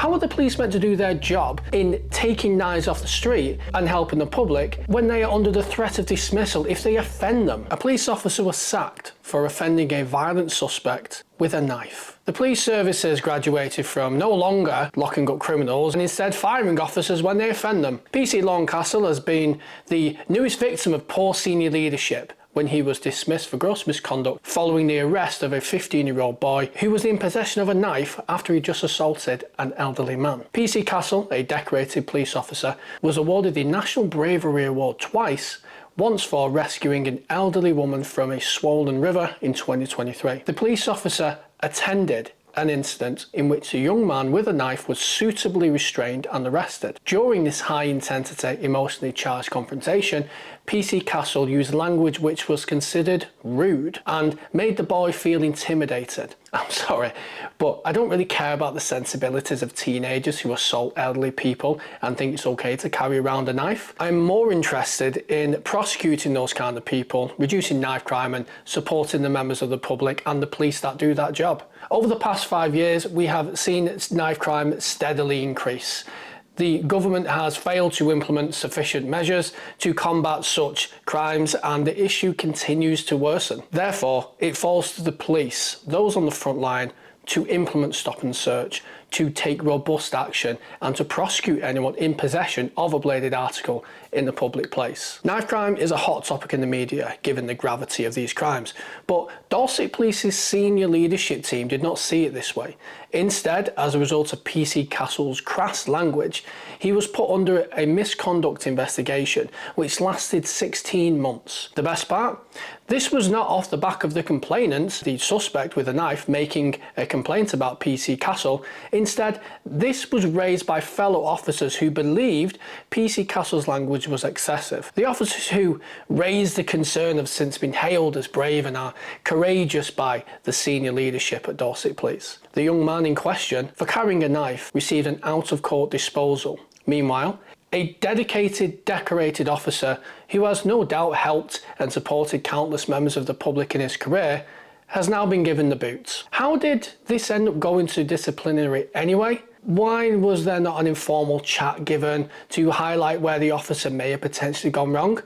How are the police meant to do their job in taking knives off the street and helping the public when they are under the threat of dismissal if they offend them? A police officer was sacked for offending a violent suspect with a knife. The police service has graduated from no longer locking up criminals and instead firing officers when they offend them. PC Lorne Castle has been the newest victim of poor senior leadership when he was dismissed for gross misconduct following the arrest of a 15-year-old boy who was in possession of a knife after he just assaulted an elderly man. PC Castle, a decorated police officer, was awarded the National Bravery Award twice, once for rescuing an elderly woman from a swollen river in 2023. The police officer attended an incident in which a young man with a knife was suitably restrained and arrested. During this high-intensity, emotionally charged confrontation, PC Castle used language which was considered rude and made the boy feel intimidated. I'm sorry, but I don't really care about the sensibilities of teenagers who assault elderly people and think it's okay to carry around a knife. I'm more interested in prosecuting those kind of people, reducing knife crime and supporting the members of the public and the police that do that job. Over the past 5 years, we have seen knife crime steadily increase. The government has failed to implement sufficient measures to combat such crimes and the issue continues to worsen. Therefore, it falls to the police, those on the front line, to implement stop and search, to take robust action and to prosecute anyone in possession of a bladed article in the public place. Knife crime is a hot topic in the media given the gravity of these crimes, but Dorset Police's senior leadership team did not see it this way. Instead, as a result of PC Castle's crass language, he was put under a misconduct investigation which lasted 16 months. The best part? This was not off the back of the complainant, the suspect with a knife, making a complaint about PC Castle. Instead, this was raised by fellow officers who believed PC Castle's language was excessive. The officers who raised the concern have since been hailed as brave and are courageous by the senior leadership at Dorset Police. The young man in question, for carrying a knife, received an out-of-court disposal. Meanwhile, a dedicated, decorated officer who has no doubt helped and supported countless members of the public in his career has now been given the boot. How did this end up going to disciplinary anyway? Why was there not an informal chat given to highlight where the officer may have potentially gone wrong?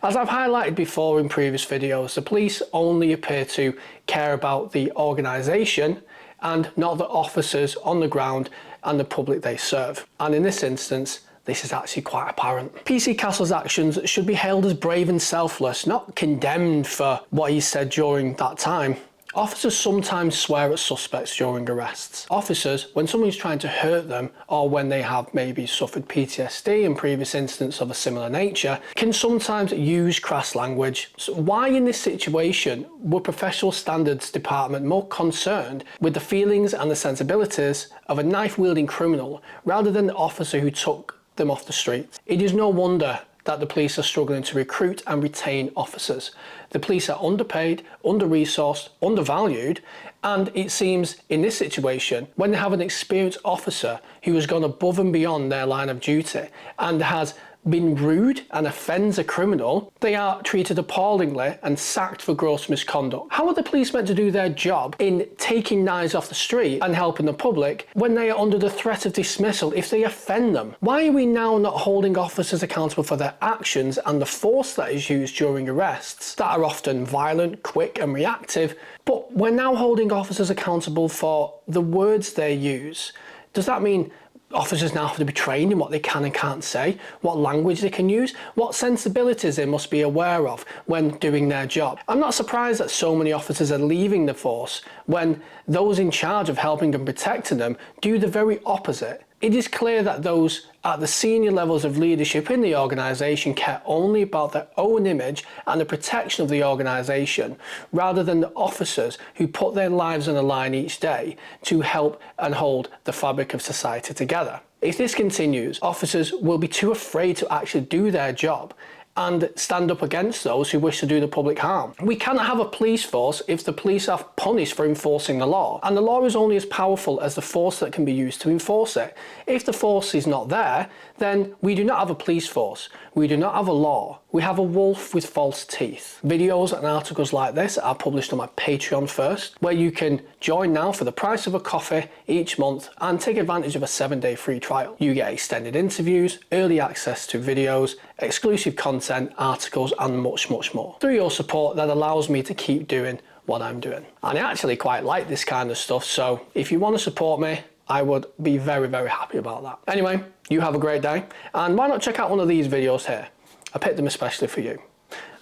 As I've highlighted before in previous videos, the police only appear to care about the organisation and not the officers on the ground and the public they serve. And in this instance, this is actually quite apparent. PC Castle's actions should be hailed as brave and selfless, not condemned for what he said during that time. Officers sometimes swear at suspects during arrests. Officers, when someone's trying to hurt them or when they have maybe suffered PTSD and previous incidents of a similar nature, can sometimes use crass language. So why in this situation were Professional Standards Department more concerned with the feelings and the sensibilities of a knife-wielding criminal rather than the officer who took them off the street? It is no wonder that the police are struggling to recruit and retain officers. The police are underpaid, under-resourced, undervalued, and it seems in this situation, when they have an experienced officer who has gone above and beyond their line of duty and has been rude and offends a criminal, they are treated appallingly and sacked for gross misconduct. How are the police meant to do their job in taking knives off the street and helping the public when they are under the threat of dismissal if they offend them? Why are we now not holding officers accountable for their actions and the force that is used during arrests that are often violent, quick and reactive, but we're now holding officers accountable for the words they use? Does that mean officers now have to be trained in what they can and can't say, what language they can use, what sensibilities they must be aware of when doing their job? I'm not surprised that so many officers are leaving the force when those in charge of helping and protecting them do the very opposite. It is clear that those at the senior levels of leadership in the organisation care only about their own image and the protection of the organisation, rather than the officers who put their lives on the line each day to help and hold the fabric of society together. If this continues, officers will be too afraid to actually do their job and stand up against those who wish to do the public harm. We cannot have a police force if the police are punished for enforcing the law, and the law is only as powerful as the force that can be used to enforce it. If the force is not there, then we do not have a police force, we do not have a law, We have a wolf with false teeth. Videos and articles like this are published on my Patreon first, where you can join now for the price of a coffee each month and take advantage of a 7-day free trial. You get extended interviews, early access to videos, exclusive content, articles, and much, much more. Through your support, that allows me to keep doing what I'm doing. And I actually quite like this kind of stuff, so if you want to support me, I would be very, very happy about that. Anyway, you have a great day, and why not check out one of these videos here? I picked them especially for you.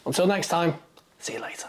Until next time, see you later.